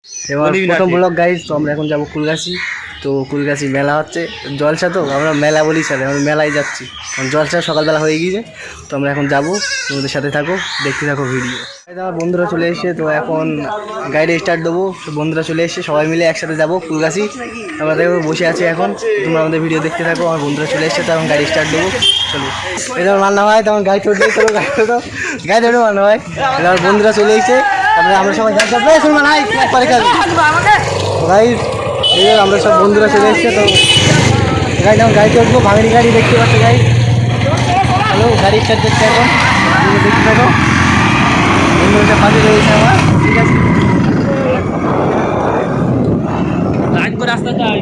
এবার প্রথম blog guys, তো আমরা এখন যাবো কুলগাছি। তো কুলগাছি মেলা হচ্ছে, জলসা, তো আমরা মেলা বলি স্যার, আমরা মেলায় যাচ্ছি কারণ জলসা সকালবেলা হয়ে গিয়েছে। তো আমরা এখন যাবো, তোমাদের সাথে থাকো, দেখতে থাকো ভিডিও। আমার বন্ধুরা চলে এসছে, তো এখন গাড়ি স্টার্ট দেবো। তো বন্ধুরা চলে এসছে, সবাই মিলে একসাথে যাবো কুলগাছি। আমরা দেখো বসে আছি এখন, তোমরা আমাদের ভিডিও দেখতে থাকো। আমার বন্ধুরা চলে এসছে, তো এখন গাড়ি স্টার্ট দেবো। চলো, এই যেমন মান্না ভাই, তখন গাড়ি চলছে, চলো গাড়ি ছোটো, গাড়ি ধরো মান্না ভাই। আমার বন্ধুরা চলে এসছে, তারপরে আমরা সবাই গাড়ি চাপবে, শুনবো না ভাই। এই যে আমরা সব বন্ধুরা চলে এসছে, তো গাড়ি যখন গাড়ি চলবো, ভাঙড়ি গাড়ি দেখতে পাচ্ছ গাড়ি। হ্যালো, গাড়ি স্টার্ট দেখতে এখন দেখতে থাকো। বন্ধুরা পাশে রয়েছে আমার, ঠিক আছে। রাস্তা চাই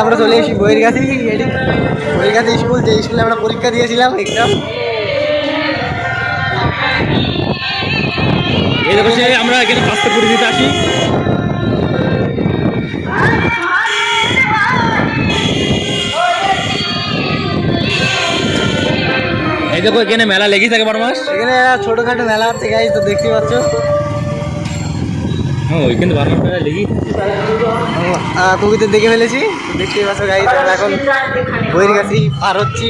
আমরা চলে এসেছি বইয়ের কাছে। বইয়ের কাছে স্কুল, যে স্কুলে আমরা পরীক্ষা দিয়েছিলাম এক্সাম। এই দেখো, আমরা এখানে স্বাস্থ্য পরিচিত আসি। এই দেখো, এখানে মেলা লেগেই থাকে বারো মাস। এখানে ছোটখাটো মেলা হচ্ছে গাইজ, তো দেখতে পাচ্ছ। হ্যাঁ, ওইখানে বারো মাস মেলা লেগেই। তুমি তো দেখে ফেলেছি, দেখতে পাচ্ছ গাইজ। আমরা এখন বইয়ের কাছেই পার হচ্ছি।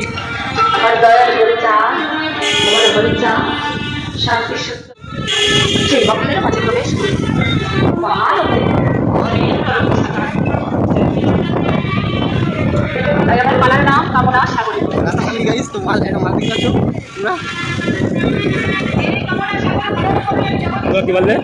কি বললে?